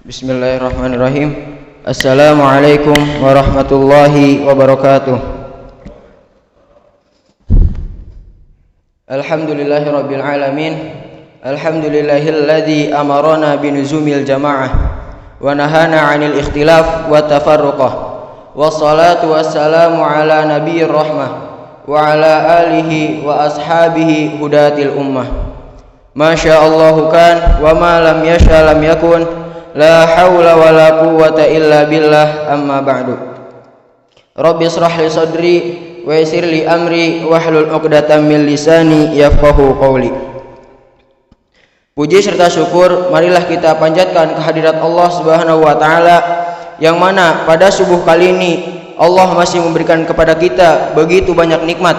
Bismillahirrahmanirrahim. Assalamualaikum warahmatullahi wabarakatuh. Alhamdulillahirabbil alamin. Alhamdulillahilladzi amarana binuzumil jamaah wa nahana 'anil ikhtilaf wa tafarruqah. Wassalatu wassalamu ala nabiyyir rahmah wa ala alihi wa ashabihi hudatil ummah. Masyaallahu kan wa ma lam yasha lam yakun. La haula wa la quwwata illa billah, amma ba'du. Rabbi israh li sadri wa yassir li amri wahlul 'uqdatam min lisani yafqahu qawli. Puji serta syukur marilah kita panjatkan kehadirat Allah Subhanahu wa taala, yang mana pada subuh kali ini Allah masih memberikan kepada kita begitu banyak nikmat.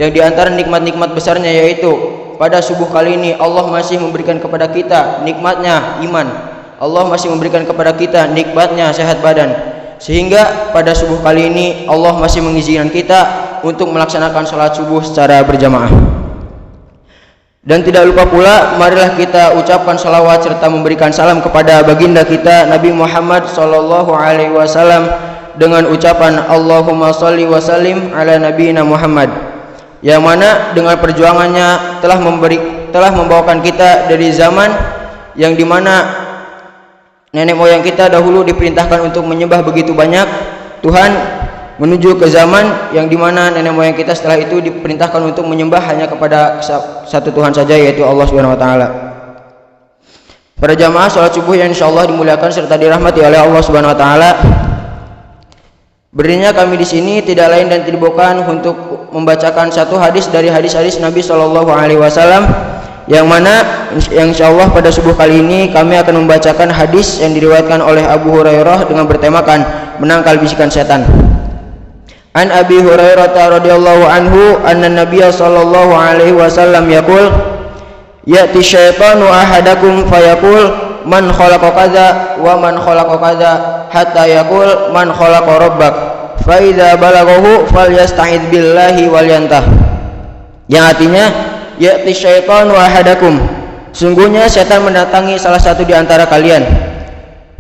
Yang diantara nikmat-nikmat besarnya yaitu pada subuh kali ini Allah masih memberikan kepada kita nikmatnya iman. Allah masih memberikan kepada kita nikmatnya sehat badan, sehingga pada subuh kali ini Allah masih mengizinkan kita untuk melaksanakan sholat subuh secara berjamaah. Dan tidak lupa pula, marilah kita ucapkan salawat serta memberikan salam kepada baginda kita Nabi Muhammad SAW dengan ucapan Allahumma sholli wa sallim ala nabiyina Muhammad, yang mana dengan perjuangannya telah membawakan kita dari zaman yang dimana nenek moyang kita dahulu diperintahkan untuk menyembah begitu banyak Tuhan, menuju ke zaman yang dimana nenek moyang kita setelah itu diperintahkan untuk menyembah hanya kepada satu Tuhan saja, yaitu Allah Subhanahu wa taala. Para jamaah salat subuh yang insyaallah dimuliakan serta dirahmati oleh Allah Subhanahu wa taala. Berdirinya kami di sini tidak lain dan tidak bukan untuk membacakan satu hadis dari hadis-hadis Nabi sallallahu alaihi wasallam, yang mana insyaallah pada subuh kali ini kami akan membacakan hadis yang diriwayatkan oleh Abu Hurairah dengan bertemakan menangkal bisikan setan. An Abi Hurairah radhiyallahu anhu anna Nabiyya sallallahu alaihi wasallam yaqul ya'ti syaitanu ahadakum fayaqul man khalaqa kadza wa man khalaqa kadza hatta yaqul man khalaqa rabbak fa idza balaghahu falyasta'id billahi walyantah, yang artinya ya'ti syaitanu ahadakum, sungguhnya setan mendatangi salah satu di antara kalian.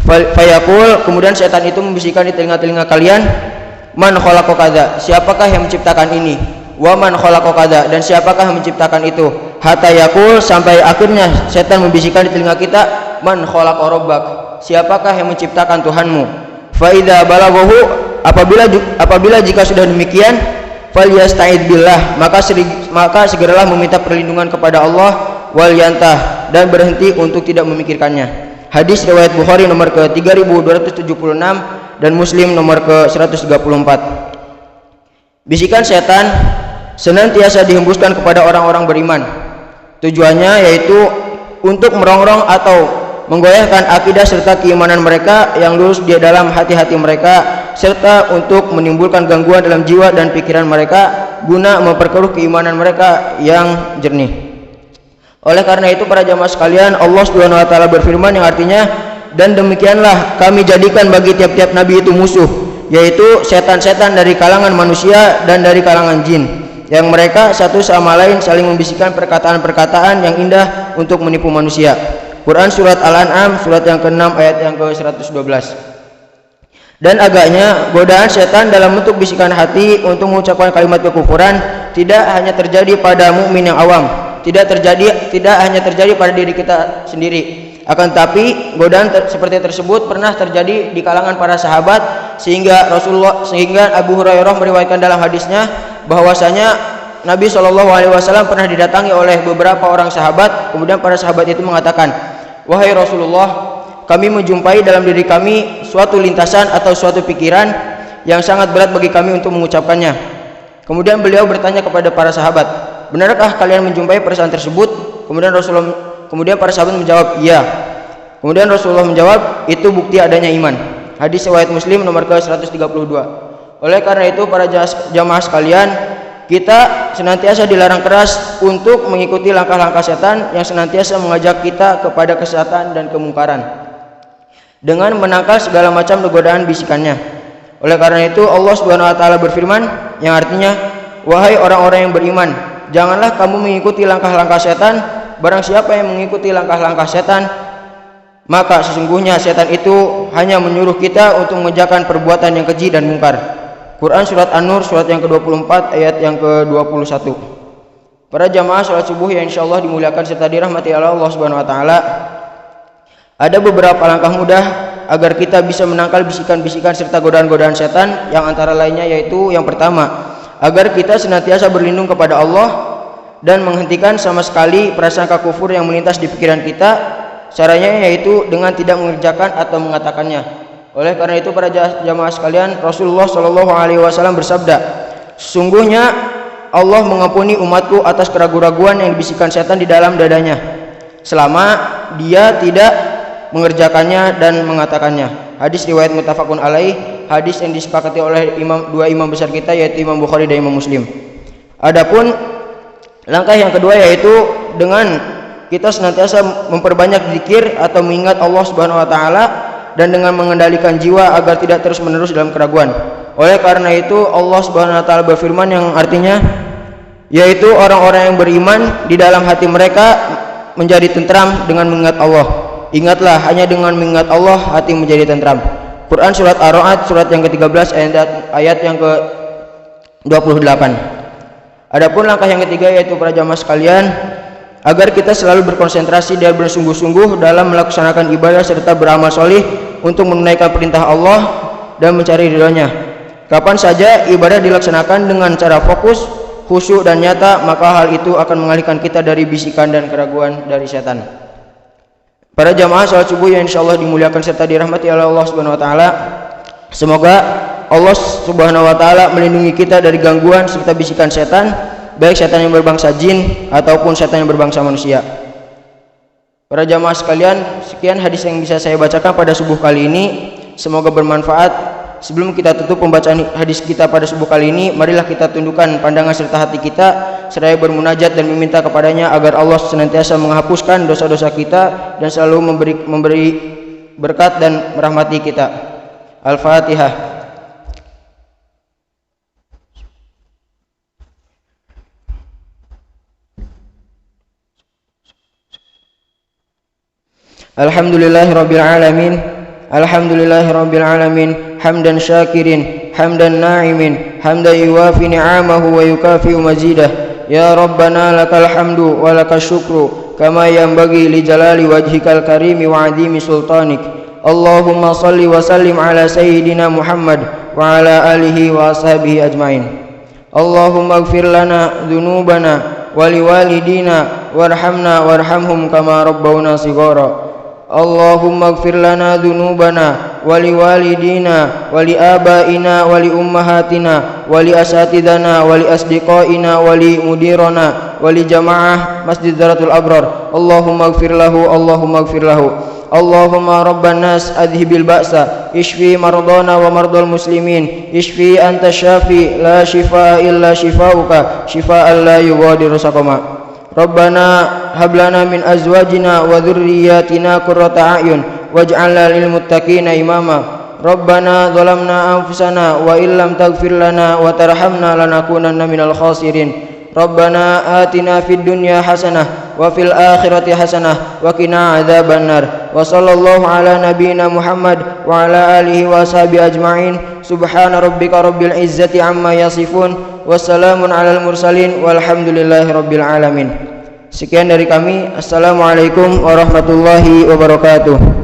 Fayaqul, kemudian setan itu membisikkan di telinga-telinga kalian, man khalaqa kadza, siapakah yang menciptakan ini, wa man khalaqa kadza, dan siapakah yang menciptakan itu, hatta yaqul, sampai akhirnya setan membisikkan di telinga kita, man khalaqa rabbak, siapakah yang menciptakan Tuhanmu. Fa idza balaghahu, apabila jika sudah demikian, falyasta'id billah, maka segeralah meminta perlindungan kepada Allah, wal yantah, dan berhenti untuk tidak memikirkannya. Hadis riwayat Bukhari nomor ke 3276 dan Muslim nomor ke 134. Bisikan setan senantiasa dihembuskan kepada orang-orang beriman. Tujuannya yaitu untuk merongrong atau menggoyahkan akidah serta keimanan mereka yang lurus di dalam hati-hati mereka, serta untuk menimbulkan gangguan dalam jiwa dan pikiran mereka guna memperkeruh keimanan mereka yang jernih. Oleh karena itu para jamaah sekalian, Allah Subhanahu wa taala berfirman yang artinya, dan demikianlah kami jadikan bagi tiap-tiap nabi itu musuh, yaitu setan-setan dari kalangan manusia dan dari kalangan jin, yang mereka satu sama lain saling membisikkan perkataan-perkataan yang indah untuk menipu manusia. Quran surat Al-An'am surat yang ke-6 ayat yang ke-112. Dan agaknya godaan setan dalam bentuk bisikan hati untuk mengucapkan kalimat kekufuran tidak hanya terjadi pada mukmin yang awam, tidak hanya terjadi pada diri kita sendiri, akan tapi godaan seperti tersebut pernah terjadi di kalangan para sahabat, sehingga Abu Hurairah meriwayatkan dalam hadisnya bahwasanya Nabi SAW pernah didatangi oleh beberapa orang sahabat. Kemudian para sahabat itu mengatakan, wahai Rasulullah, kami menjumpai dalam diri kami suatu lintasan atau suatu pikiran yang sangat berat bagi kami untuk mengucapkannya. Kemudian beliau bertanya kepada para sahabat, benarkah kalian menjumpai perasaan tersebut? Kemudian para sahabat menjawab, iya. Kemudian Rasulullah menjawab, itu bukti adanya iman. Hadis riwayat Muslim nomor ke-132. Oleh karena itu para jamaah sekalian, kita senantiasa dilarang keras untuk mengikuti langkah-langkah setan yang senantiasa mengajak kita kepada kesesatan dan kemungkaran dengan menangkal segala macam godaan bisikannya. Oleh karena itu Allah Subhanahu wa taala berfirman yang artinya, wahai orang-orang yang beriman, janganlah kamu mengikuti langkah-langkah setan. Barang siapa yang mengikuti langkah-langkah setan, maka sesungguhnya setan itu hanya menyuruh kita untuk mengerjakan perbuatan yang keji dan mungkar. Quran surat An-Nur surat yang ke-24 ayat yang ke-21. Para jamaah salat subuh yang insyaallah dimuliakan serta dirahmati Allah Subhanahu wa taala. Ada beberapa langkah mudah agar kita bisa menangkal bisikan-bisikan serta godaan-godaan setan, yang antara lainnya yaitu yang pertama, agar kita senantiasa berlindung kepada Allah dan menghentikan sama sekali prasangka kufur yang melintas di pikiran kita. Caranya yaitu dengan tidak mengerjakan atau mengatakannya. Oleh karena itu para jamaah sekalian, Rasulullah Shallallahu Alaihi Wasallam bersabda, sesungguhnya Allah mengampuni umatku atas keraguan-raguan yang dibisikkan setan di dalam dadanya, selama dia tidak mengerjakannya dan mengatakannya. Hadis riwayat muttafaqun alaih, hadis yang disepakati oleh dua imam besar kita, yaitu Imam Bukhari dan Imam Muslim. Adapun langkah yang kedua yaitu dengan kita senantiasa memperbanyak zikir atau mengingat Allah Subhanahu wa taala dan dengan mengendalikan jiwa agar tidak terus-menerus dalam keraguan. Oleh karena itu Allah Subhanahu wa taala berfirman yang artinya yaitu orang-orang yang beriman di dalam hati mereka menjadi tentram dengan mengingat Allah. Ingatlah, hanya dengan mengingat Allah hati menjadi tentram. Quran surat Ar-Ra'd surat yang ke-13 ayat yang ke-28. Adapun langkah yang ketiga yaitu para jamaah sekalian, agar kita selalu berkonsentrasi dan bersungguh-sungguh dalam melaksanakan ibadah serta beramal solih untuk menunaikan perintah Allah dan mencari ridhonya. Kapan saja ibadah dilaksanakan dengan cara fokus, khusyuk dan nyata, maka hal itu akan mengalihkan kita dari bisikan dan keraguan dari setan. Para jamaah salat subuh yang insyaallah dimuliakan serta dirahmati oleh Allah Subhanahu wa taala, semoga Allah Subhanahu wa taala melindungi kita dari gangguan serta bisikan setan, baik setan yang berbangsa jin ataupun setan yang berbangsa manusia. Para jamaah sekalian, sekian hadis yang bisa saya bacakan pada subuh kali ini, semoga bermanfaat. Sebelum kita tutup pembacaan hadis kita pada subuh kali ini, marilah kita tundukkan pandangan serta hati kita seraya bermunajat dan meminta kepadanya agar Allah senantiasa menghapuskan dosa-dosa kita dan selalu memberi berkat dan merahmati kita. Al-Fatihah. Alhamdulillahirabbil alamin. Alhamdulillahirabbil alamin. Hamdan syakirin, hamdan na'imin, hamdan yuwafi ni'amahu wa yukafi'u mazidah. Ya Rabbana lakal hamdu wa lakal syukru kama yanbaghi li jalali wajhikal karimi wa adimi sultanik. Allahumma salli wa sallim ala sayyidina Muhammad wa ala alihi wa ashabihi ajma'in. Allahumma ighfir lana dhunubana wa liwalidina warhamna warhamhum kama rabbawna shighara. Allahumma ighfir lana dhunubana wa liwalidina wa liabaina wa liummahatina wa liasatidana wa liasdiqaina wa limudirana wa li jamaah Masjid Zaratul Abrar. Allahumma ighfir lahu, Allahumma ighfir lahu. Allahumma rabban nas adhibil ba'sa, ishfi mardana wa mardal muslimin, ishfi anta syafi la shifaa illa shifauka shifaan la yughadiru saqama. Rabbana hablana min azwajina wa dhurriyyatina qurrata a'yun waj'alna lil muttaqina imama. Rabbana zalamna anfusana wa illam taghfir lana wa tarhamna lanakunanna minal khasirin. Rabbana atina fid dunya hasanah wa fil akhirati hasanah wa qina adzabannar. Wa sallallahu ala nabiyyina Muhammad wa ala alihi wa sahbihi ajma'in. Subhana rabbika rabbil izzati amma yasifun. Wassalamun alal mursalin walhamdulillahi rabbil alamin. Sekian dari kami. Assalamualaikum warahmatullahi wabarakatuh.